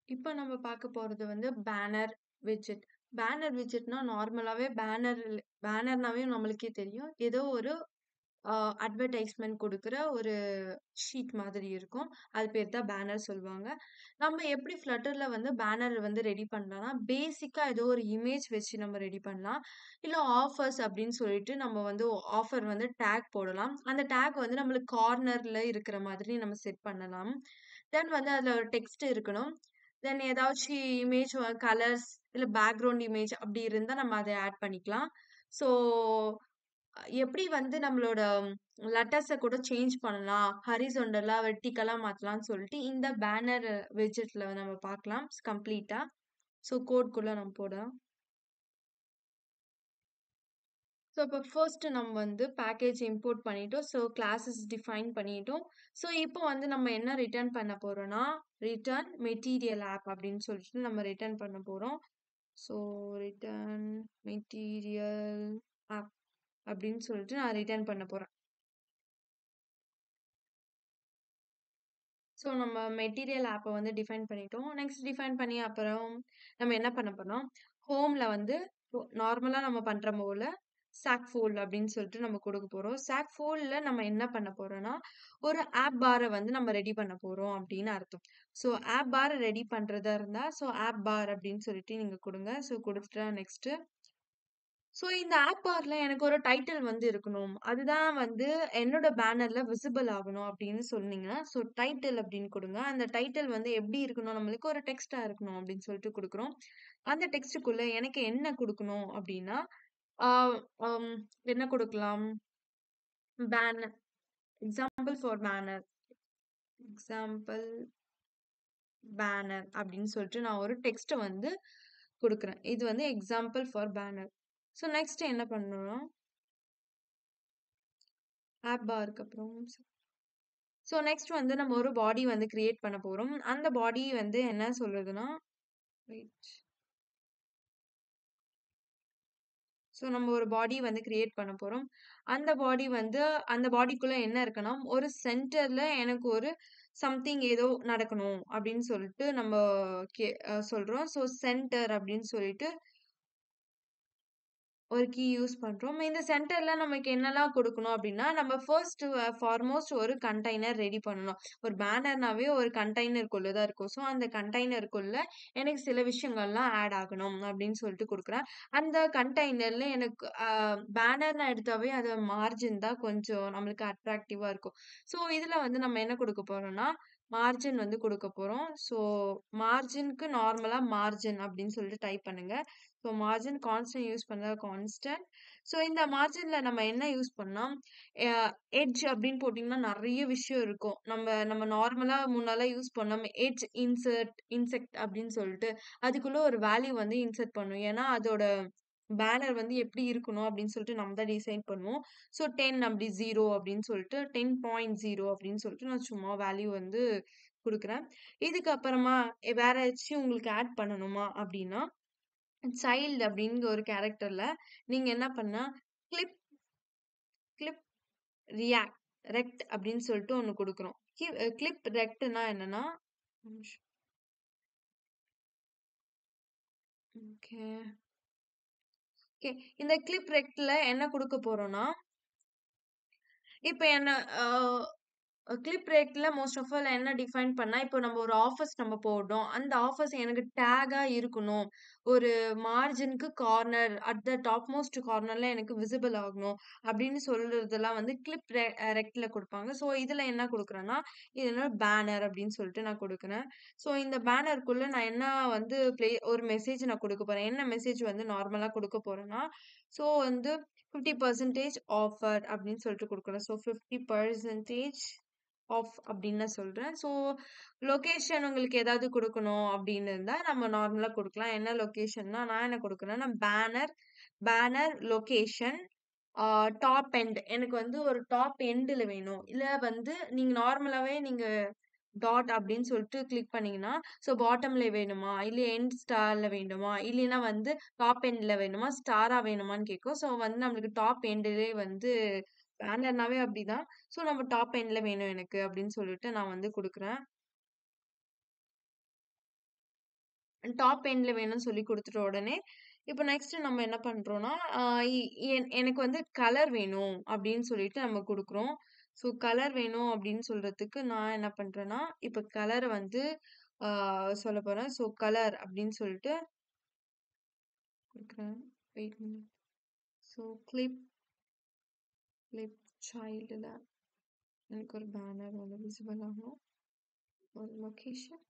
இப்ப நம்ம பார்க்க போறது வந்து பேனர் விட்ஜெட். பேனர் விட்ஜெட்னா நார்மலாவே பேனர்னாவே நம்மளுக்கே தெரியும். ஏதோ ஒரு அ அட்வர்டைஸ்மென்ட் குடுக்குற ஒரு ஷீட் மாதிரி இருக்கும். அது பேர் தான் பேனர் சொல்லுவாங்க. நம்ம எப்படி Flutterல வந்து பேனர் வந்து ரெடி பண்ணலாம்னா, பேசிக்கா ஏதோ ஒரு இமேஜ் வச்சு நம்ம ரெடி பண்ணலாம். இல்ல ஆஃபர்ஸ் அப்படின்னு சொல்லிட்டு நம்ம வந்து ஆஃபர் வந்து டேக் போடலாம். அந்த டேக் வந்து நம்மளுக்கு கார்னர்ல இருக்கிற மாதிரி நம்ம செட் பண்ணலாம். தென் வந்து அதுல ஒரு டெக்ஸ்ட் இருக்கணும். தென் ஏதாச்சு இமேஜ் கலர்ஸ் இல்ல பேக்கிரவுண்ட் இமேஜ் அப்படி இருந்தா நம்ம அத ஆட் பண்ணிக்கலாம். ஸோ எப்படி வந்து நம்மளோட லெட்டர்ஸ கூட சேஞ்ச் பண்ணலாம். ஹாரிசான்டலா, வெர்டிகலா மாத்தலாம்னு சொல்லிட்டு இந்த பேனர் விட்ஜெட்ல நம்ம பார்க்கலாம் கம்ப்ளீட்டா. ஸோ கோட்குள்ள நம்ம போடலாம். ஸோ இப்போ ஃபர்ஸ்ட் நம்ம வந்து பேக்கேஜ் இம்போர்ட் பண்ணிட்டோம். ஸோ கிளாஸஸ் டிஃபைன் பண்ணிட்டோம். ஸோ இப்போ வந்து நம்ம என்ன ரிட்டர்ன் பண்ண போறோம்னா, ரிட்டர்ன் மெட்டீரியல் ஆப் அப்படின்னு சொல்லிட்டு நம்ம ரிட்டர்ன் பண்ண போறோம். ஸோ ரிட்டர்ன் மெட்டீரியல் ஆப் அப்படின்னு சொல்லிட்டு நான் ரிட்டர்ன் பண்ண போறேன். ஸோ நம்ம மெட்டீரியல் ஆப்ப வந்து டிஃபைன் பண்ணிட்டோம். நெக்ஸ்ட் டிஃபைன் பண்ணி அப்புறம் நம்ம என்ன பண்ண போறோம், ஹோம்ல வந்து நார்மலா நம்ம பண்ற போல சாக் ஃபோல்ட் அப்படின்னு சொல்லிட்டு நம்ம குடுக்க போறோம். சாக் ஃபோல்ட்ல நம்ம என்ன பண்ண போறோம்னா, ஒரு ஆப் பார வந்து நம்ம ரெடி பண்ண போறோம் அப்படின்னு அர்த்தம். ஸோ ஆப் பார ரெடி பண்றதா இருந்தா, ஸோ ஆப் பார் அப்படின்னு சொல்லிட்டு நீங்க குடுங்க. ஸோ குடுத்துட்டா நெக்ஸ்ட் ஸோ இந்த ஆப் பார்ல எனக்கு ஒரு டைட்டில் வந்து இருக்கணும். அதுதான் வந்து என்னோட பேனர்ல விசிபிள் ஆகணும் அப்படின்னு சொன்னீங்கன்னா, ஸோ டைட்டில் அப்படின்னு குடுங்க. அந்த டைட்டில் வந்து எப்படி இருக்கணும்? நம்மளுக்கு ஒரு டெக்ஸ்ட்டா இருக்கணும் அப்படின்னு சொல்லிட்டு குடுக்குறோம். அந்த டெக்ஸ்ட்டுக்குள்ள எனக்கு என்ன குடுக்கணும் அப்படின்னா, ஆ அம் என்ன குடுக்கலாம்? Banner example for banner example banner அப்படின்னு சொல்லிட்டு நான் ஒரு டெக்ஸ்ட்ட வந்து குடுக்குறேன். இது வந்து example for banner. So next என்ன பண்ணணும்னா, ஆப் பாருக்கு அப்புறம் ஸோ நெக்ஸ்ட் வந்து நம்ம ஒரு பாடி வந்து கிரியேட் பண்ண போறோம். அந்த பாடி வந்து என்ன சொல்லுதுன்னா, வெயிட். ஸோ நம்ம ஒரு பாடி வந்து கிரியேட் பண்ண போறோம். அந்த பாடி வந்து அந்த பாடிக்குள்ள என்ன இருக்குன்னா, ஒரு சென்டர்ல எனக்கு ஒரு சம்திங் ஏதோ நடக்கணும் அப்படின்னு சொல்லிட்டு நம்ம சொல்றோம். ஸோ சென்டர் அப்படின்னு சொல்லிட்டு ஒரு கீ யூஸ் பண்றோம். இந்த சென்டர்ல நமக்கு என்னலாம் குடுக்கணும் அப்டின்னா, நம்ம ஃபர்ஸ்ட் ஃபார்மோஸ்ட் ஒரு கண்டெய்னர் ரெடி பண்ணணும். ஒரு பேனர்னாவே ஒரு கண்டெய்னருக்குள்ள தான் இருக்கும். ஸோ அந்த கண்டெய்னருக்குள்ள எனக்கு சில விஷயங்கள்லாம் ஆட் ஆகணும் அப்டின்னு சொல்லிட்டு குடுக்குறேன். அந்த கண்டெய்னர்ல எனக்கு பேனர்ன்னு எடுத்தாவே அது மார்ஜின் தான் கொஞ்சம் நம்மளுக்கு அட்ராக்டிவா இருக்கும். ஸோ இதுல வந்து நம்ம என்ன குடுக்க போறோம்னா, மார்ஜின் வந்து குடுக்க போறோம். ஸோ மார்ஜின்க்கு நார்மலா மார்ஜின் அப்டின்னு சொல்லிட்டு டைப் பண்ணுங்க. ஸோ மார்ஜின் கான்ஸ்டன்ட் யூஸ் பண்ணா கான்ஸ்டன்ட். ஸோ இந்த மார்ஜின்ல நம்ம என்ன யூஸ் பண்ணோம், எ எட்ஜ் அப்படின்னு போட்டீங்கன்னா நெறைய விஷயம் இருக்கும். நம்ம நார்மலா முன்னால யூஸ் பண்ணோம். எட்ஜ் இன்செக்ட் அப்படின்னு சொல்லிட்டு, அதுக்குள்ள ஒரு வேல்யூ வந்து இன்செர்ட் பண்ணும். ஏன்னா, அதோட பேனர் வந்து எப்படி இருக்கணும் அப்படின்னு சொல்லிட்டு நம்ம தான் டிசைன் பண்ணுவோம். ஸோ 10 அப்படி 0 அப்படின்னு சொல்லிட்டு 10.0 அப்படின்னு சொல்லிட்டு நான் சும்மா வேல்யூ வந்து குடுக்குறேன். இதுக்கு அப்புறமா வேற ஏதாச்சும் உங்களுக்கு ஆட் பண்ணணுமா அப்படின்னா சைல்ட் அப்படிங்கிற ஒரு கேரக்டர்ல நீங்க என்ன பண்ணா, கிளிப் கிளிப் ரியாக்ட் ரெக்ட் அப்படின்னு சொல்லிட்டு ஒண்ணு குடுக்குறோம். கிளிப் ரெக்ட்னா என்னன்னா, ஒரு நிமிஷம். ஓகே. ஓகே. இந்த கிளிப் ரெக்ட்ல என்ன குடுக்க போறோம்னா, இப்ப என்ன அ கிளிப் ரேட்ல மோஸ்ட் ஆஃப் ஆல் என்ன டிஃபைன் பண்ணா, இப்போ நம்ம ஒரு ஆஃபர்ஸ் நம்ம போடுறோம். அந்த ஆஃபர்ஸ் எனக்கு டேகா இருக்கணும். ஒரு மார்ஜினுக்கு corner at the top most கார்னர்ல எனக்கு விசிபிள் ஆகணும். அப்படின்னு சொல்றதெல்லாம் வந்து கிளிப் ரெக்ட்ல குடுப்பாங்க. ஸோ இதுல என்ன குடுக்குறேன்னா, இது என்னோட பேனர் அப்படின்னு சொல்லிட்டு நான் குடுக்குறேன். ஸோ இந்த பேனருக்குள்ள நான் என்ன வந்து ஒரு மெசேஜ் நான் குடுக்க போறேன். என்ன மெசேஜ் வந்து நார்மலா குடுக்க போறேன்னா, ஸோ வந்து 50% ஆஃபர் அப்படின்னு சொல்லிட்டு குடுக்குறேன். ஸோ 50% ஆஃப் அப்படின்னு நான் சொல்றேன். ஸோ லொகேஷன் உங்களுக்கு ஏதாவது குடுக்கணும் அப்படின்னு இருந்தா, நம்ம நார்மலா குடுக்கலாம். என்ன லொகேஷன்னா, நான் என்ன குடுக்குறேன்னா, பேனர் பேனர் லொகேஷன் ஆ டாப் எண்ட் எனக்கு வந்து ஒரு டாப் எண்டுல வேணும். இல்ல வந்து நீங்க நார்மலாவே நீங்க டாட் அப்படின்னு சொல்லிட்டு கிளிக் பண்ணீங்கன்னா, ஸோ பாட்டம்ல வேணுமா? இல்ல எண்ட் ஸ்டார்ல வேண்டுமா? இல்லைன்னா வந்து டாப் எண்ட்ல வேணுமா? ஸ்டாரா வேணுமான்னு கேட்கும். ஸோ வந்து நம்மளுக்கு டாப் எண்டுலயே வந்து பேனர்னாவே அப்படிதான். ஸோ நம்ம டாப் எண்ட்ல வேணும் எனக்கு அப்படின்னு சொல்லிட்டு நான் வந்து குடுக்குறேன். டாப் எண்ட்ல வேணும்னு சொல்லி குடுத்துட்ட உடனே, இப்ப நெக்ஸ்ட் நம்ம என்ன பண்றோம்னா, அ இ எனக்கு வந்து கலர் வேணும் அப்படின்னு சொல்லிட்டு நம்ம குடுக்குறோம். ஸோ கலர் வேணும் அப்படின்னு சொல்றதுக்கு நான் என்ன பண்றேன்னா, இப்ப கலர வந்து ஆ சொல்லப் போறேன். ஸோ கலர் அப்படின்னு சொல்லிட்டு குடுக்குறேன். Wait minute. ஸோ கிளிப் சைல்டுல எனக்கு ஒரு பேனர் வந்து விசிபிள் ஆகும். ஒரு லொகேஷன்.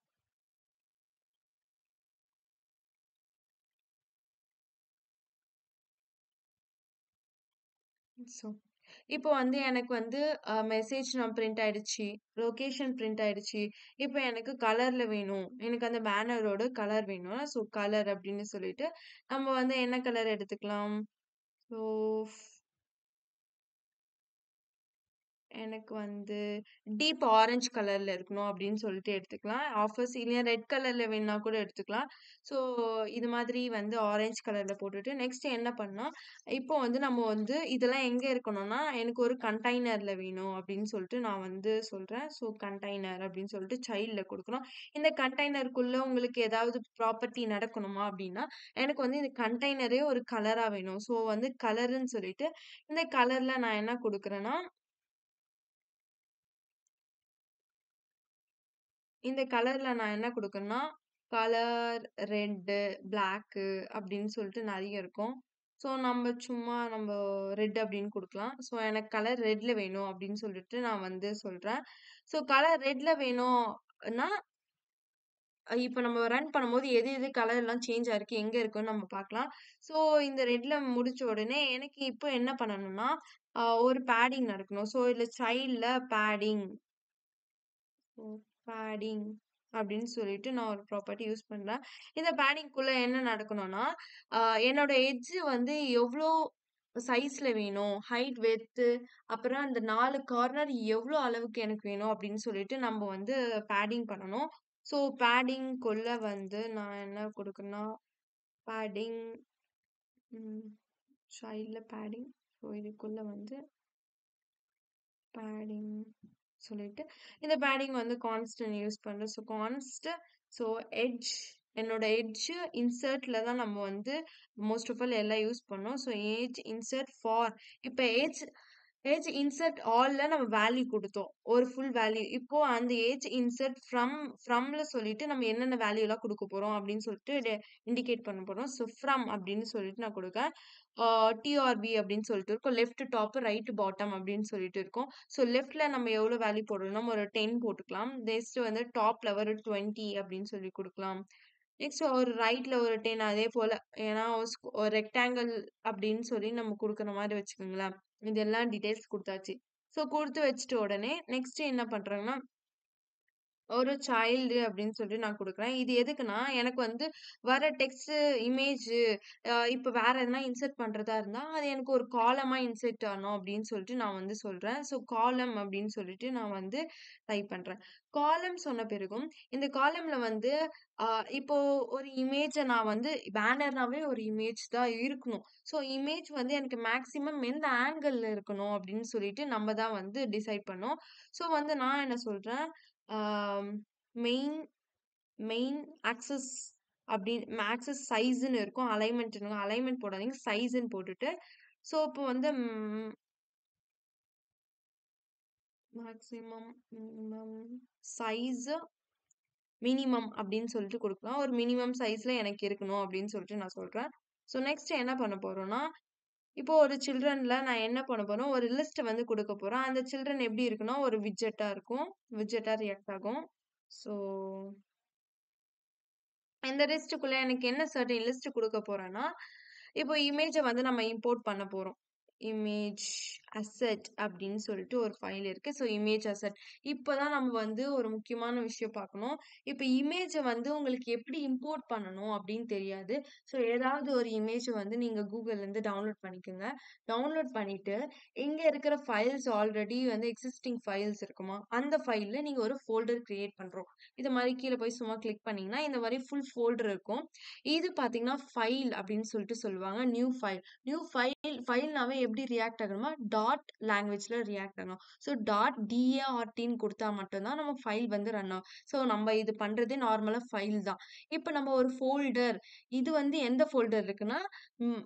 ஸோ இப்போ வந்து எனக்கு வந்து மெசேஜ் நான் பிரிண்ட் ஆயிடுச்சு. லொகேஷன் பிரிண்ட் ஆயிடுச்சு. இப்போ எனக்கு கலர்ல வேணும். எனக்கு அந்த பேனரோட கலர் வேணும். ஸோ கலர் அப்படின்னு சொல்லிட்டு நம்ம வந்து என்ன கலர் எடுத்துக்கலாம்? ஸோ எனக்கு வந்து டீப் ஆரஞ்ச் கலர்ல இருக்கணும் அப்படின்னு சொல்லிட்டு எடுத்துக்கலாம். ஆஃபர்ஸ் இல்லையா ரெட் கலர்ல வேணுனா கூட எடுத்துக்கலாம். ஸோ இது மாதிரி வந்து ஆரஞ்ச் கலர்ல போட்டுட்டு நெக்ஸ்ட் என்ன பண்ணா, இப்போ வந்து நம்ம வந்து இதெல்லாம் எங்க இருக்கணும்னா, எனக்கு ஒரு கண்டெய்னர்ல வேணும் அப்படின்னு சொல்லிட்டு நான் வந்து சொல்றேன். ஸோ கண்டெய்னர் அப்படின்னு சொல்லிட்டு சைல்ட்ல குடுக்குறோம். இந்த கண்டெய்னருக்குள்ள உங்களுக்கு ஏதாவது ப்ராப்பர்ட்டி நடக்கணுமா அப்படின்னா, எனக்கு வந்து இந்த கண்டெய்னரே ஒரு கலரா வேணும். ஸோ வந்து கலர்ன்னு சொல்லிட்டு இந்த கலர்ல நான் என்ன குடுக்குறேன்னா இந்த கலர்ல நான் என்ன குடுக்கணும்னா, கலர் ரெட்டு, பிளாக்கு அப்படின்னு சொல்லிட்டு நெறைய இருக்கும். ஸோ நம்ம ரெட் அப்படின்னு குடுக்கலாம். ஸோ எனக்கு கலர் ரெட்ல வேணும் அப்படின்னு சொல்லிட்டு நான் வந்து சொல்றேன். ஸோ கலர் ரெட்ல வேணும்னா, இப்ப நம்ம ரன் பண்ணும்போது எது எது கலர்லாம் சேஞ்ச் ஆயிருக்கு, எங்க இருக்குன்னு நம்ம பார்க்கலாம். ஸோ இந்த ரெட்ல முடிச்ச உடனே எனக்கு இப்போ என்ன பண்ணணும்னா, ஒரு பேடிங் நடக்கணும். ஸோ இதுல சைல்ட்ல பேடிங் ஓ! பேடிங் அப்படின்னு சொல்லிட்டு நான் ஒரு ப்ராப்பர்ட்டி யூஸ் பண்றேன். இந்த பேடிங்க்குள்ள என்ன நடக்கணும்னா, அ என்னோட எட்ஜ் வந்து எவ்ளோ சைஸ்ல வேணும், ஹைட், விட்த் அப்புறம் அந்த 4 கார்னர் எவ்ளோ அளவுக்கு எனக்கு வேணும் அப்படின்னு சொல்லிட்டு நம்ம வந்து பேடிங் பண்ணணும். ஸோ பேடிங்க்குள்ள வந்து நான் என்ன குடுக்கணும்னா, பேடிங் ம் சைல்ட்ல பேடிங். ஸோ இதுக்குள்ள வந்து பேடிங் சொல்லிட்டு, இந்த பேடிங் வந்து கான்ஸ்டன்ட் யூஸ் பண்றேன். ஸோ ஸோ எட்ஜ் என்னோட எட்ஜ் இன்சர்ட்ல தான் நம்ம வந்து மோஸ்ட் ஆஃப் ஆல் எல்லாம் யூஸ் பண்ணோம். ஸோ எட்ஜ் இன்சர்ட் ஃபார் இப்ப எட்ஜ் எட்ஜ் இன்சர்ட் ஆல்ல நம்ம வேல்யூ குடுத்தோம். ஒரு ஃபுல் வேல்யூ. இப்போ அந்த எட்ஜ் இன்சர்ட் ஃப்ரம்ல சொல்லிட்டு நம்ம என்னென்ன வேல்யூலாம் குடுக்க போறோம் அப்படின்னு சொல்லிட்டு இண்டிகேட் பண்ண போறோம். ஸோ ஃப்ரம் அப்படின்னு சொல்லிட்டு நான் குடுக்கேன். டிஆர்பி அப்படின்னு சொல்லிட்டு இருக்கும். லெஃப்ட் டாப், ரைட் பாட்டம் அப்படின்னு சொல்லிட்டு இருக்கும். ஸோ லெஃப்ட்ல நம்ம எவ்வளோ வேல்யூ போடணும்னா ஒரு 10 போட்டுக்கலாம். நெக்ஸ்ட் வந்து டாப்ல ஒரு 20 அப்படின்னு சொல்லி குடுக்கலாம். நெக்ஸ்ட் ஒரு ரைட்ல ஒரு 10 அதே போல. ஏன்னா ஒரு ரெக்டாங்கிள் அப்படின்னு சொல்லி நம்ம குடுக்குற மாரி வச்சுக்கோங்களேன். இதெல்லாம் டீட்டெயில்ஸ் குடுத்தாச்சு. ஸோ குடுத்து வச்சுட்ட உடனே நெக்ஸ்ட் என்ன பண்றேன்னா ஒரு சைல்டு அப்படின்னு சொல்லிட்டு நான் குடுக்குறேன். இது எதுக்குன்னா, எனக்கு வந்து வர டெக்ஸ்ட், இமேஜ் இப்ப வேற எதனா இன்சர்ட் பண்றதா இருந்தா, அது எனக்கு ஒரு காலமா இன்சர்ட் ஆகணும் அப்படின்னு சொல்லிட்டு நான் வந்து சொல்றேன். ஸோ காலம் அப்படின்னு சொல்லிட்டு நான் வந்து டைப் பண்றேன். காலம் சொன்ன பிறகும், இந்த காலம்ல வந்து அ இப்போ ஒரு இமேஜ நான் வந்து பேனர்னாவே ஒரு இமேஜ் தான் இருக்கணும். ஸோ இமேஜ் வந்து எனக்கு மேக்ஸிமம் எந்த ஆங்கிள்ல இருக்கணும் அப்படின்னு சொல்லிட்டு நம்ம தான் வந்து டிசைட் பண்ணணும். ஸோ வந்து நான் என்ன சொல்றேன் ஆம், மெயின் மெயின் ஆக்சஸ் அப்படி ஆக்சஸ் சைஸ்ன்னு இருக்கும். அலைன்மென்ட் போடாதீங்க. சைஸ்ன்னு போட்டுட்டு, ஸோ இப்போ வந்து மேக்ஸிமம் மினிமம் சைஸ் மினிமம் அப்படின்னு சொல்லிட்டு குடுக்கலாம். ஒரு மினிமம் சைஸ்ல எனக்கு இருக்கணும் அப்படின்னு சொல்லிட்டு நான் சொல்றேன். ஸோ நெக்ஸ்ட் என்ன பண்ண போறோம்னா, இப்போ ஒரு சில்ட்ரன்ல நான் என்ன பண்ண போறேன், ஒரு லிஸ்ட் வந்து குடுக்க போறேன். அந்த சில்ட்ரன் எப்படி இருக்குன்னா, ஒரு விட்ஜெட்டா இருக்கும். விட்ஜெட்டா ரியாக்ட் ஆகும். ஸோ இந்த லிஸ்ட்டுக்குள்ள எனக்கு என்ன சர்டைன் லிஸ்ட் குடுக்க போறேன்னா, இப்போ இமேஜ வந்து நம்ம இம்போர்ட் பண்ண போறோம். இமேஜ் அசெட் அப்படின்னு சொல்லிட்டு ஒரு ஃபைல் இருக்கு. So image asset. இப்பதான் நம்ம வந்து ஒரு முக்கியமான விஷயம் பார்க்கணும். இப்ப இமேஜ வந்து உங்களுக்கு எப்படி இம்போர்ட் பண்ணணும் அப்படின்னு தெரியாது. ஸோ ஏதாவது ஒரு இமேஜ வந்து நீங்க Googleலருந்து டவுன்லோட் பண்ணிக்கோங்க. டவுன்லோட் பண்ணிட்டு, இங்க இருக்கிற ஃபைல்ஸ் ஆல்ரெடி வந்து எக்ஸிஸ்டிங் ஃபைல்ஸ் இருக்குமா, அந்த ஃபைல்ல நீங்க ஒரு ஃபோல்டர் கிரியேட் பண்றோம். இது மாரி கீழ போய் சும்மா கிளிக் பண்ணீங்கன்னா, இந்த மாரி ஃபுல் ஃபோல்டர் இருக்கும். இது பார்த்தீங்கன்னா, ஃபைல் அப்படின்னு சொல்லிட்டு சொல்லுவாங்க. நியூ ஃபைல்னாவே எப்படி எப்படி ரியாக்ட் ஆகணுமா டாட் லாங்குவேஜ்ல ரியாக்ட் ஆகணும். ஸோ டாட் டிஏஆர்டின்னு கொடுத்தா மட்டும்தான் நம்ம ஃபைல் வந்து ரன் ஆகும். ஸோ நம்ம இது பண்றதே நார்மலா ஃபைல் தான். இப்போ நம்ம ஒரு ஃபோல்டர் இது வந்து எந்த ஃபோல்டர் இருக்குன்னா ம்,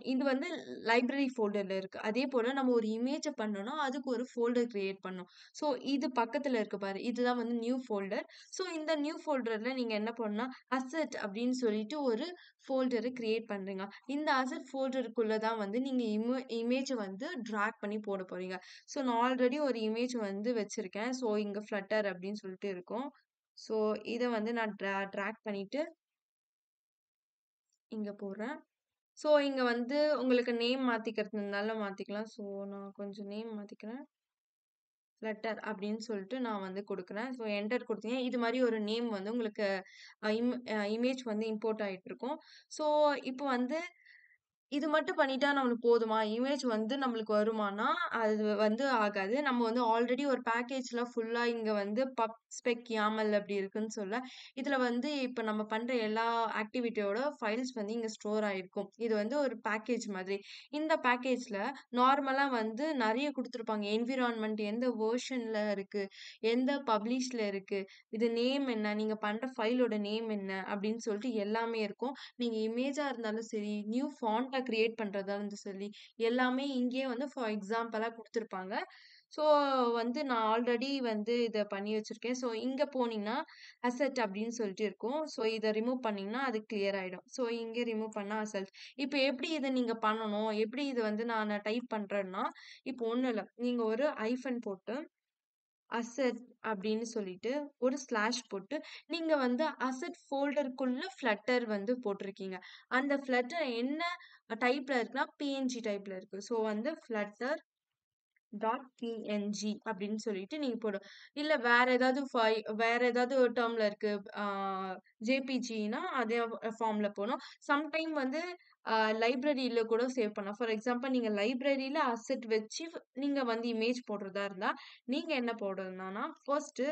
இது வந்து லைப்ரரி ஃபோல்டர்ல இருக்கு. அதே போல நம்ம ஒரு இமேஜ் பண்ணோம்னா அதுக்கு ஒரு ஃபோல்டர் கிரியேட் பண்ணணும். ஸோ இது பக்கத்துல இருக்கு பாரு, இதுதான் வந்து நியூ ஃபோல்டர். ஸோ இந்த நியூ ஃபோல்டர்ல நீங்க என்ன பண்ணணும்னா அசெட் அப்படின்னு சொல்லிட்டு ஒரு ஃபோல்டரை கிரியேட் பண்றீங்க. இந்த அசெட் ஃபோல்டருக்குள்ள தான் வந்து நீங்க இமேஜ் வந்து ட்ராக் பண்ணி போட போறீங்க. ஸோ நான் ஆல்ரெடி ஒரு இமேஜ் வந்து வச்சிருக்கேன். ஸோ இங்க ஃப்ளட்டர் அப்படின்னு சொல்லிட்டு இருக்கும். ஸோ இதை வந்து நான் ட்ராக் பண்ணிட்டு இங்க போடுறேன். ஸோ இங்க வந்து உங்களுக்கு நேம் மாத்திக்கிறதுனால மாத்திக்கலாம். ஸோ நான் கொஞ்சம் நேம் மாத்திக்கிறேன். ஃப்ளட்டர் அப்படின்னு சொல்லிட்டு நான் வந்து குடுக்குறேன். ஸோ என்டர் குடுத்தீங்க. இது மாரி ஒரு நேம் வந்து உங்களுக்கு இமேஜ் வந்து இம்போர்ட் ஆயிட்டு இருக்கும். ஸோ இப்போ வந்து இது மட்டும் பண்ணிட்டா நம்மளுக்கு போதுமா? இமேஜ் வந்து நம்மளுக்கு வருமானா, அது வந்து ஆகாது. நம்ம வந்து ஆல்ரெடி ஒரு பேக்கேஜ்ல ஃபுல்லா இங்க வந்து ஸ்பெக் YAML அப்படி இருக்குன்னு சொல்ல, இதுல வந்து இப்ப நம்ம பண்ற எல்லா ஆக்டிவிட்டியோட ஃபைல்ஸ் வந்து இங்க ஸ்டோர் ஆயிருக்கும். இது வந்து ஒரு பேக்கேஜ் மாதிரி. இந்த பேக்கேஜ்ல நார்மலா வந்து நெறைய குடுத்துருப்பாங்க. என்விரான்மென்ட் எந்த வெர்ஷன்ல இருக்கு, எந்த பப்ளிஷ்ல இருக்கு, இது நேம் என்ன, நீங்க பண்ற ஃபைலோட நேம் என்ன அப்படின்னு சொல்லிட்டு எல்லாமே இருக்கும். நீங்க இமேஜா இருந்தாலும் சரி, நியூ ஃபாண்ட்டா கிரியேட் பண்றதா இருந்தாலும் சரி, எல்லாமே இங்கேயே வந்து ஃபார் எக்ஸாம்பிளா குடுத்துருப்பாங்க. ஸோ வந்து நான் ஆல்ரெடி வந்து இத பண்ணி வச்சிருக்கேன். ஸோ இங்க போனீங்கன்னா, அசெட் அப்படின்னு சொல்லிட்டு இருக்கும். ஸோ இத ரிமூவ் பண்ணீங்கன்னா, அது கிளியர் ஆயிடும். ஸோ இங்க ரிமூவ் பண்ணா அசெட். இப்ப எப்படி இத நீங்க பண்ணணும்? எப்படி இது வந்து நான் டைப் பண்றேன்னா, இப்போ ஒண்ணும் இல்ல. நீங்க ஒரு ஹைஃபன் போட்டு அசெட் அப்படின்னு சொல்லிட்டு ஒரு ஸ்லாஷ் போட்டு நீங்க வந்து அசெட் ஃபோல்டருக்குள்ள ஃப்ளட்டர் வந்து போட்டிருக்கீங்க. அந்த ஃப்ளட்டர் என்ன டைப்ல இருக்குன்னா பிஎன்ஜி டைப்ல இருக்கு. ஸோ வந்து ஃப்ளட்டர் டாட் பிஎன்ஜி அப்படின்னு சொல்லிட்டு நீங்க போடும். இல்ல வேற ஏதாவது ஒரு டேர்ம்ல இருக்கு. ஜேபிஜினா அதே ஃபார்ம்ல போடும். சம்டைம் வந்து லைப்ரரியில கூட சேவ் பண்ணலாம். ஃபார் எக்ஸாம்பிள் நீங்க லைப்ரரியில அசெட் வச்சு நீங்க வந்து இமேஜ் போடுறதா இருந்தா, நீங்க என்ன போடணும்னா, ஃபர்ஸ்ட்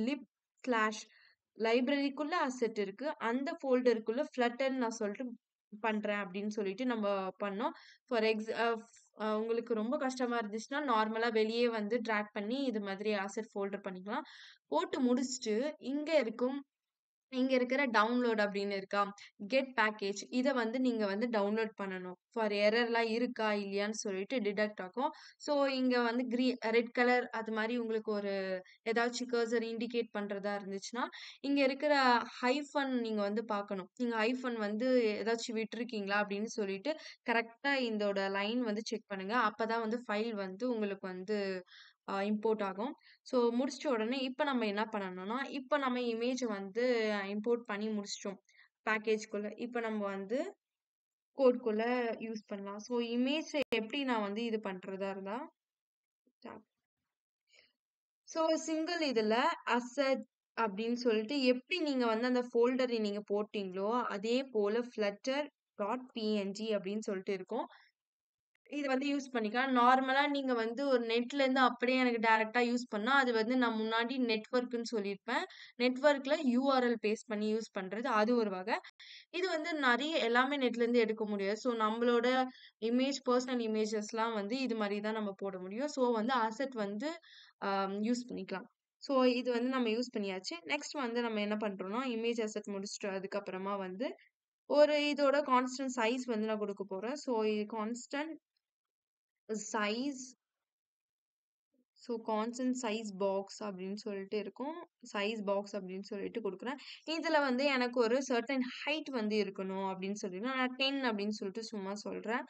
லிப் ஸ்லாஷ் லைப்ரரிக்குள்ள அசெட் இருக்கு. அந்த ஃபோல்டருக்குள்ள ஃப்ளட்டர்ன்னு நான் சொல்லிட்டு பண்றேன் அப்படின்னு சொல்லிட்டு நம்ம பண்ணோம். ஃபார் உங்களுக்கு ரொம்ப கஷ்டமா இருந்துச்சுன்னா, நார்மலா வெளியே வந்து டிராக் பண்ணி இது மாதிரி அசெட் ஃபோல்டர் பண்ணிக்கலாம். போட்டு முடிச்சுட்டு, இங்க இருக்கிற டவுன்லோட் அப்படின்னு இருக்கா? Get package. இத வந்து நீங்க வந்து டவுன்லோட் பண்ணணும். ஃபார் எரர்லாம் இருக்கா? இல்லையான்னு சொல்லிட்டு டிடெக்ட் ஆகும். ஸோ இங்க வந்து ரெட் கலர் அது மாரி உங்களுக்கு ஒரு ஏதாச்சும் கர்சர் இண்டிகேட் பண்றதா இருந்துச்சுன்னா, இங்க இருக்கிற ஹைஃபன் நீங்க வந்து பார்க்கணும். நீங்க ஹைஃபன் வந்து ஏதாச்சும் விட்டுருக்கீங்களா? அப்படின்னு சொல்லிட்டு கரெக்ட்டா இதோட லைன் வந்து செக் பண்ணுங்க. அப்பதான் வந்து ஃபைல் வந்து உங்களுக்கு வந்து இம்போர்ட் ஆகும். ஸோ முடிச்சிட்ட உடனே இப்ப நம்ம என்ன பண்ணணும்னா, இப்ப நம்ம இமேஜ வந்து இம்போர்ட் பண்ணி முடிச்சிட்டோம். பேக்கேஜ்க்குள்ள. இப்ப நம்ம வந்து கோட்குள்ள யூஸ் பண்ணலாம். ஸோ இமேஜ் எப்படி நான் வந்து இது பண்றதா இருந்தா, ஸோ சிங்கிள் இதுல அசெட் அப்படின்னு சொல்லிட்டு எப்படி நீங்க வந்து அந்த ஃபோல்டரை நீங்க போட்டீங்களோ, அதே போல flutter டாட் png அப்படின்னு சொல்லிட்டு இருக்கும். இது வந்து யூஸ் பண்ணிக்கலாம். நார்மலா நீங்க வந்து ஒரு நெட்லேருந்து அப்படியே எனக்கு டைரக்ட்டா யூஸ் பண்ணா, அது வந்து நான் முன்னாடி நெட்வொர்க்ன்னு சொல்லியிருப்பேன். நெட்வொர்க்ல யூஆர்எல் பேஸ்ட் பண்ணி யூஸ் பண்றது, அது ஒரு வகை. இது வந்து நெறைய எல்லாமே நெட்லேருந்து எடுக்க முடியாது. ஸோ நம்மளோட பர்சனல் இமேஜஸ்லாம் வந்து இது மாரி தான் நம்ம போட முடியும். ஸோ வந்து அசெட் வந்து யூஸ் பண்ணிக்கலாம். ஸோ இது வந்து நம்ம யூஸ் பண்ணியாச்சு. நெக்ஸ்ட் வந்து நம்ம என்ன பண்றோம்னா, இமேஜ் அசெட் முடிச்சுட்டு அதுக்கப்புறமா வந்து ஒரு இதோட கான்ஸ்டன்ட் சைஸ் வந்து நான் குடுக்க போறேன். ஸோ இது constant size constant size box அப்படின்னு சொல்லிட்டு இருக்கும். சைஸ் பாக்ஸ் அப்படின்னு சொல்லிட்டு குடுக்குறேன். இதுல வந்து எனக்கு ஒரு சர்டைன் ஹைட் வந்து இருக்கணும் அப்படின்னு சொல்லி நான் 10 அப்படின்னு சொல்லிட்டு சும்மா சொல்றேன்.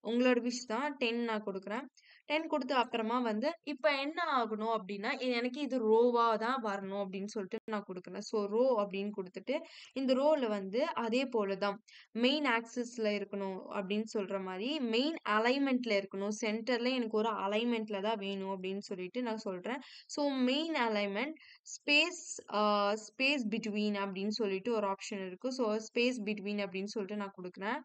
உங்களோட விஷ் தான். 10 நான் குடுக்குறேன். 10 குடுத்த அப்புறமா வந்து இப்ப என்ன ஆகணும் அப்டின்னா, எனக்கு இது ரோவா தான் வரணும் அப்டின்னு சொல்லிட்டு நான் குடுக்குறேன். ஸோ ரோ அப்டின்னு குடுத்துட்டு, இந்த ரோல வந்து அதே போல தான் மெயின் ஆக்சிஸ்ல இருக்கணும் அப்டின்னு சொல்ற மாரி, மெயின் அலைன்மென்ட்ல இருக்கணும். சென்டர்ல எனக்கு ஒரு அலைன்மென்ட்ல தான் வேணும் அப்டின்னு சொல்லிட்டு நான் சொல்றேன். So main alignment space a space between அப்டின்னு சொல்லிட்டு ஒரு ஆப்ஷன் இருக்கு. ஸோ ஸ்பேஸ் பிட்வீன் அப்டின்னு சொல்லிட்டு நான் குடுக்குறேன்.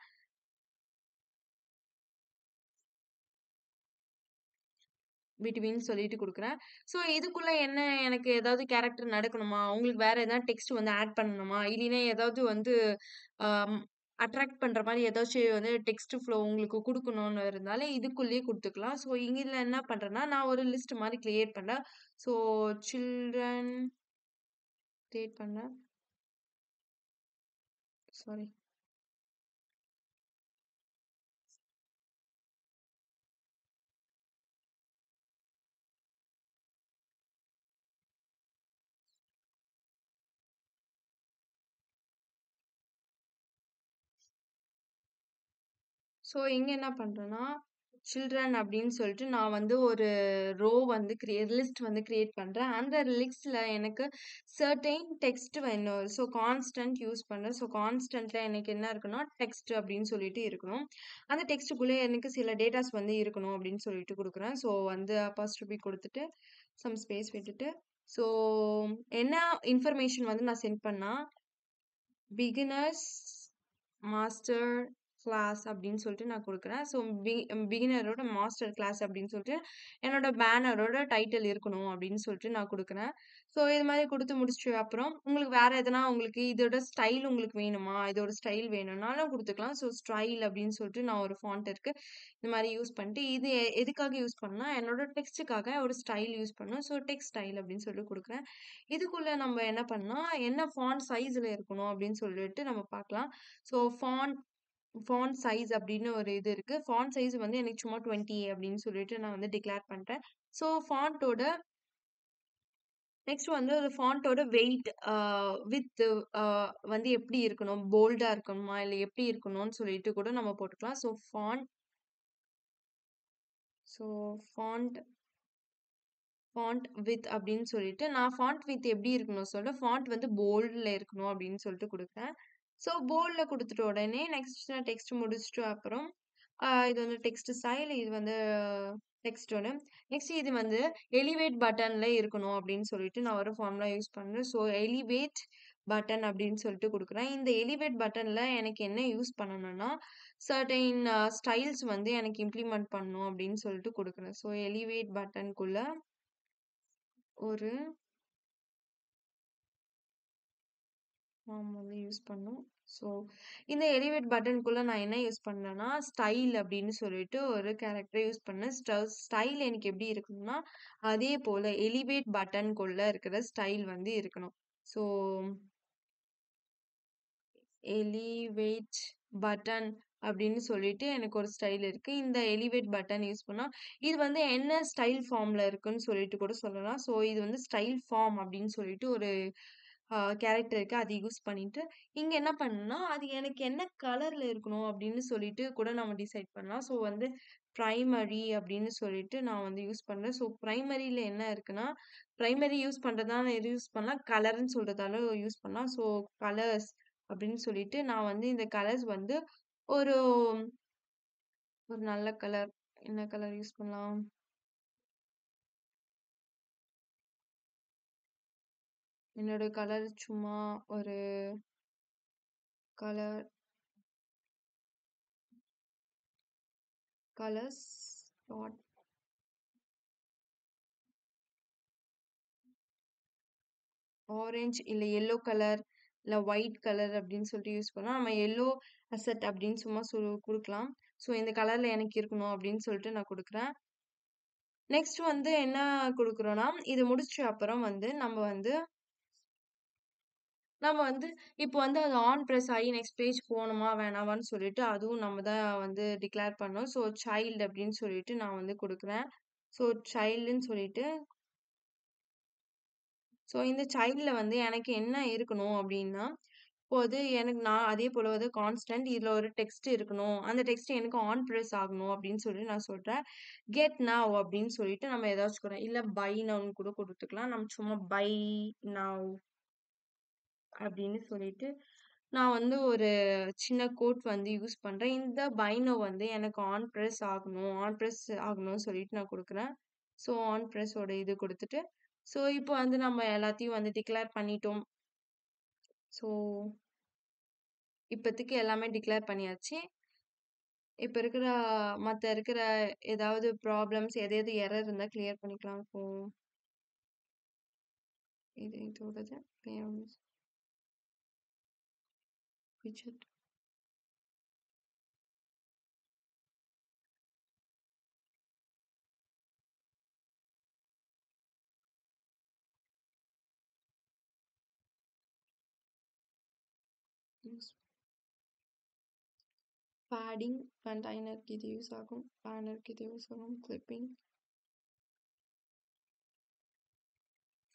பிட்வீன் சொல்லிட்டு குடுக்குறேன். ஸோ இதுக்குள்ள என்ன எனக்கு ஏதாவது கேரக்டர் நடக்கணுமா? உங்களுக்கு வேற ஏதாவது டெக்ஸ்ட் வந்து ஆட் பண்ணணுமா? இல்லைன்னா ஏதாவது வந்து அ அட்ராக்ட் பண்ற மாரி ஏதாச்சும் வந்து டெக்ஸ்ட் ஃப்ளோ உங்களுக்கு குடுக்கணும்னு இருந்தாலே இதுக்குள்ளேயே குடுத்துக்கலாம். ஸோ இதுல என்ன பண்றேன்னா, நான் ஒரு லிஸ்ட் மாரி கிரியேட் பண்றேன். ஸோ சில்ட்ரன் கிரியேட் பண்ணேன். சாரி. ஸோ இங்க என்ன பண்றேன்னா, சில்ட்ரன் அப்படின்னு சொல்லிட்டு நான் வந்து ஒரு ரோ வந்து லிஸ்ட் வந்து கிரியேட் பண்றேன். அந்த லிஸ்ட்ல எனக்கு சர்டைன் டெக்ஸ்ட் வேணும். ஸோ கான்ஸ்டன்ட் யூஸ் பண்றேன். ஸோ கான்ஸ்டன்ட்ல எனக்கு என்ன இருக்குன்னா, டெக்ஸ்ட் அப்படின்னு சொல்லிட்டு இருக்கணும். அந்த டெக்ஸ்ட்டுக்குள்ளே எனக்கு சில டேட்டாஸ் வந்து இருக்கணும் அப்படின்னு சொல்லிட்டு குடுக்குறேன். ஸோ வந்து அப்போஸ்ட்ரோபி குடுத்துட்டு, சம் ஸ்பேஸ் விட்டுட்டு, ஸோ என்ன இன்ஃபர்மேஷன் வந்து நான் சென்ட் பண்ணா, பிகினர்ஸ் மாஸ்டர் கிளாஸ் அப்படின்னு சொல்லிட்டு நான் குடுக்குறேன். ஸோ பிகினரோட மாஸ்டர் கிளாஸ் அப்படின்னு சொல்லிட்டு என்னோட பேனரோட டைட்டில் இருக்கணும் அப்படின்னு சொல்லிட்டு நான் குடுக்குறேன். ஸோ இது மாரி குடுத்து முடிச்சுட்டு அப்புறம் உங்களுக்கு வேற எதனா உங்களுக்கு இதோட ஸ்டைல் உங்களுக்கு வேணுமா? இதோட ஸ்டைல் வேணும்னாலும் குடுத்துக்கலாம். ஸோ ஸ்டைல் அப்படின்னு சொல்லிட்டு நான் ஒரு ஃபாண்ட் இருக்கு. இந்த மாரி யூஸ் பண்ணிட்டு இது எதுக்காக யூஸ் பண்ணேன்னா, என்னோட டெக்ஸ்ட்டுக்காக ஒரு ஸ்டைல் யூஸ் பண்ணேன். ஸோ டெக்ஸ்ட் ஸ்டைல் அப்படின்னு சொல்லிட்டு குடுக்குறேன். இதுக்குள்ள நம்ம என்ன பண்ணலாம், என்ன ஃபாண்ட் சைஸ்ல இருக்கணும் அப்படின்னு சொல்லிட்டு நம்ம பார்க்கலாம். ஸோ ஃபாண்ட் சைஸ் அப்படின்னு ஒரு இது இருக்கு. ஃபாண்ட் சைஸ் வந்து எனக்கு சும்மா 20 அப்படின்னு சொல்லிட்டு நான் வந்து டிக்ளேர் பண்றேன். ஸோ நெக்ஸ்ட் வந்து ஒரு ஃபாண்ட்டோட வெயிட் வித் வந்து எப்படி இருக்கணும்? போல்டா இருக்கணுமா? இல்ல எப்படி இருக்கணும்னு சொல்லிட்டு கூட நம்ம போட்டுக்கலாம். ஸோ ஃபாண்ட் ஃபாண்ட் வித் அப்படின்னு சொல்லிட்டு நான் ஃபாண்ட் வித் எப்படி இருக்கணும் சொல்லிட்டு ஃபாண்ட் வந்து போல்ட்ல இருக்கணும் அப்படின்னு சொல்லிட்டு குடுக்குறேன். ஸோ போல்ட்ல குடுத்துட்ட உடனே நெக்ஸ்ட் நான் டெக்ஸ்ட் முடிச்சுட்டு அப்புறம் இது வந்து டெக்ஸ்ட் ஸ்டைல் இது வந்து டெக்ஸ்ட்டோட நெக்ஸ்ட் இது வந்து எலிவேட் பட்டன்ல இருக்கணும் அப்படின்னு சொல்லிட்டு நான் ஒரு ஃபார்முலா யூஸ் பண்றேன். ஸோ எலிவேட் பட்டன் அப்படின்னு சொல்லிட்டு குடுக்குறேன். இந்த எலிவேட் பட்டன்ல எனக்கு என்ன யூஸ் பண்ணணும்னா, சர்டைன் ஸ்டைல்ஸ் வந்து எனக்கு இம்ப்ளிமெண்ட் பண்ணணும் அப்படின்னு சொல்லிட்டு குடுக்குறேன். ஸோ எலிவேட் பட்டன்குள்ள ஒரு ஃபார்ம் வந்து யூஸ் பண்ணோம். ஸோ இந்த எலிவேட் பட்டனுக்குள்ள நான் என்ன யூஸ் பண்ணேன்னா, ஸ்டைல் அப்படின்னு சொல்லிட்டு ஒரு கேரக்டர் யூஸ் பண்ணேன். ஸ்டைல் எனக்கு எப்படி இருக்கணும்னா, அதே போல எலிவேட் பட்டனுக்குள்ள இருக்கிற ஸ்டைல் வந்து இருக்கணும். ஸோ எலிவேட் பட்டன் அப்படின்னு சொல்லிட்டு எனக்கு ஒரு ஸ்டைல் இருக்கு. இந்த எலிவேட் பட்டன் யூஸ் பண்ணா, இது வந்து என்ன ஸ்டைல் ஃபார்ம்ல இருக்குன்னு சொல்லிட்டு கூட சொல்லலாம். ஸோ இது வந்து ஸ்டைல் ஃபார்ம் அப்படின்னு சொல்லிட்டு ஒரு கேரக்டர் இருக்கு. அது யூஸ் பண்ணிட்டு, இங்க என்ன பண்ணணும்னா, அது எனக்கு என்ன கலர்ல இருக்கணும் அப்படின்னு சொல்லிட்டு கூட நம்ம டிசைட் பண்ணலாம். ஸோ வந்து பிரைமரி அப்படின்னு சொல்லிட்டு நான் வந்து யூஸ் பண்றேன். ஸோ பிரைமரில என்ன இருக்குன்னா, பிரைமரி யூஸ் பண்றதால எது யூஸ் பண்ணலாம், கலர்ன்னு சொல்றதால யூஸ் பண்ணலாம். ஸோ கலர்ஸ் அப்படின்னு சொல்லிட்டு நான் வந்து இந்த கலர்ஸ் வந்து ஒரு ஒரு நல்ல கலர். என்ன கலர் யூஸ் பண்ணலாம்? என்னோட கலர் சும்மா ஒரு கலர் கலர்ஸ் டாட் ஆரஞ்ச் இல்ல எல்லோ கலர், இல்ல ஒயிட் கலர் அப்படின்னு சொல்லிட்டு யூஸ் பண்ணலாம். நம்ம எல்லோ அசெட் அப்படின்னு சும்மா குடுக்கலாம். ஸோ இந்த கலர்ல எனக்கு இருக்கணும் அப்படின்னு சொல்லிட்டு நான் குடுக்குறேன். நெக்ஸ்ட் வந்து என்ன குடுக்குறோம்னா, இது முடிச்ச அப்புறம் வந்து நம்ம வந்து இப்போ வந்து அது ஆன் பிரஸ் ஆகி நெக்ஸ்ட் பேஜ் போணுமா வேணாமான்னு சொல்லிட்டு அதுவும் நம்ம தான் வந்து டிக்ளேர் பண்ணணும். ஸோ சைல்டு அப்படின்னு சொல்லிட்டு நான் வந்து குடுக்குறேன். ஸோ சைல்டுன்னு சொல்லிட்டு ஸோ இந்த சைல்டுல வந்து எனக்கு என்ன இருக்கணும் அப்படின்னா, இப்போ வந்து எனக்கு நான் அதே போல வந்து கான்ஸ்டன்ட் இதுல ஒரு டெக்ஸ்ட் இருக்கணும். அந்த டெக்ஸ்ட் எனக்கு ஆன் பிரஸ் ஆகணும் அப்படின்னு சொல்லி நான் சொல்றேன். கெட் நவ் அப்படின்னு சொல்லிட்டு நம்ம ஏதாச்சும் கூட இல்ல பை நவ்ன்னு கூட குடுத்துக்கலாம். நம்ம சும்மா பை நவ் அப்படின்னு சொல்லிட்டு நான் வந்து ஒரு சின்ன கோட் வந்து யூஸ் பண்றேன். இந்த பை நவ் வந்து எனக்கு ஆன் பிரஸ் ஆகணும். ஆன் பிரஸ் ஆகணும்னு சொல்லிட்டு நான் குடுக்குறேன். ஸோ ஆன் பிரஸ் ஓட இது குடுத்துட்டு, ஸோ இப்போ வந்து நம்ம எல்லாத்தையும் வந்து டிக்ளேர் பண்ணிட்டோம். ஸோ இப்போதைக்கு எல்லாமே டிக்ளேர் பண்ணியாச்சு. இப்ப இருக்கிற மத்த இருக்கிற ஏதாவது ப்ராப்ளம்ஸ் எது எது எரர் இருந்தா கிளியர் பண்ணிக்கலாம். இப்போ இதோடது widget யூஸ் பேடிங் கண்டெய்னருக்கு இது யூஸ் ஆகும், பேனருக்கு இது யூஸ் ஆகும், கிளிப்பிங்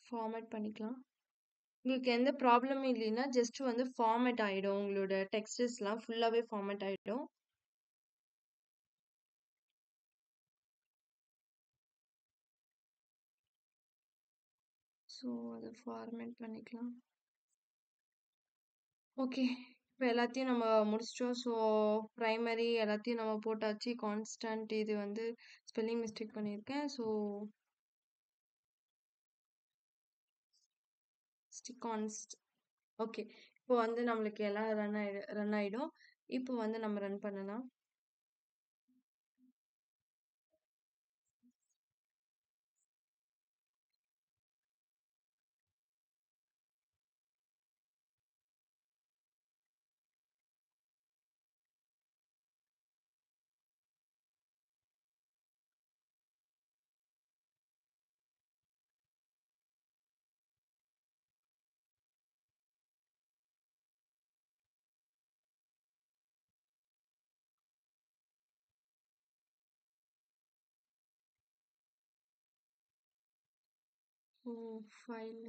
ஃபார்மேட் பண்ணிக்கலாம். உங்களுக்கு எந்த ப்ராப்ளமும் இல்லைன்னா ஜஸ்ட் வந்து ஃபார்மேட் ஆயிடும். உங்களோட டெக்ஸ்டர்ஸ்லாம் ஃபுல்லாவே ஃபார்மேட் ஆயிடும். ஸோ அதை ஃபார்மேட் பண்ணிக்கலாம். ஓகே, இப்போ எல்லாத்தையும் நம்ம முடிச்சிட்டோம். ஸோ ப்ரைமரி எல்லாத்தையும் நம்ம போட்டாச்சு. கான்ஸ்டன்ட் இது வந்து ஸ்பெல்லிங் மிஸ்டேக் பண்ணியிருக்கேன். So கான்ஸ்ட் okay. இப்போ வந்து நம்மளுக்கு எல்லாம் ரன் ஆயிடும். இப்போ வந்து நம்ம ரன் பண்ணலாம். ஸோ ஃபைல்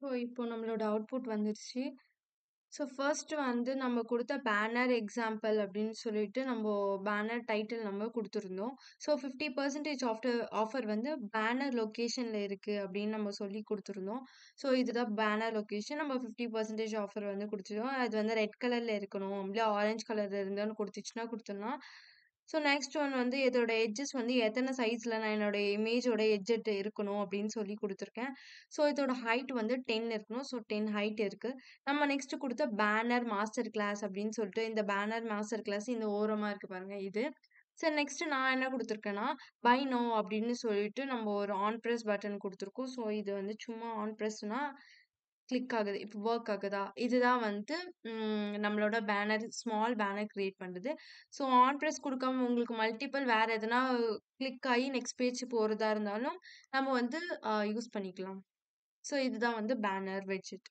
ஸோ இப்போ நம்மளோட அவுட்புட் வந்துருச்சு. ஸோ ஃபர்ஸ்ட் வந்து நம்ம கொடுத்த பேனர் எக்ஸாம்பிள் அப்படின்னு சொல்லிட்டு நம்ம பேனர் டைட்டில் நம்ம கொடுத்துருந்தோம். ஸோ 50% ஆஃபர் வந்து பேனர் லொக்கேஷன்ல இருக்கு அப்படின்னு நம்ம சொல்லி கொடுத்துருந்தோம். ஸோ இதுதான் பேனர் லொக்கேஷன். நம்ம 50% ஆஃபர் வந்து கொடுத்துருந்தோம். அது வந்து ரெட் கலர்ல இருக்கணும், இல்லை ஆரஞ்சு கலர்ல இருந்தாலும் கொடுத்துச்சுன்னா கொடுத்துடலாம். ஸோ நெக்ஸ்ட் ஒன் வந்து இதோட எட்ஜஸ் வந்து எத்தனை சைஸ்ல நான் என்னோட இமேஜோட எட்ஜெட் இருக்கணும் அப்படின்னு சொல்லி கொடுத்துருக்கேன். ஸோ இதோட ஹைட் வந்து 10 இருக்கணும். ஸோ 10 ஹைட் இருக்கு. நம்ம நெக்ஸ்ட் கொடுத்த பேனர் மாஸ்டர் கிளாஸ் அப்படின்னு சொல்லிட்டு இந்த பேனர் மாஸ்டர் கிளாஸ் இந்த ஓரமா இருக்கு பாருங்க இது. சரி நெக்ஸ்ட் நான் என்ன கொடுத்துருக்கேன்னா பை நோ அப்படின்னு சொல்லிட்டு நம்ம ஒரு ஆன் ப்ரெஸ் பட்டன் கொடுத்துருக்கோம். ஸோ இது வந்து சும்மா ஆன் ப்ரெஸ்னா கிளிக் ஆகுது. இப்போ ஒர்க் ஆகுதா? இதுதான் வந்து நம்மளோட பேனர் ஸ்மால் பேனர் கிரியேட் பண்ணுது. ஸோ ஆன் ப்ரெஸ் கொடுக்காம உங்களுக்கு மல்டிபிள் வேற எதனா கிளிக் ஆகி நெக்ஸ்ட் பேஜ் போறதா இருந்தாலும் நம்ம வந்து யூஸ் பண்ணிக்கலாம். ஸோ இதுதான் வந்து பேனர் வெட்ஜெட்.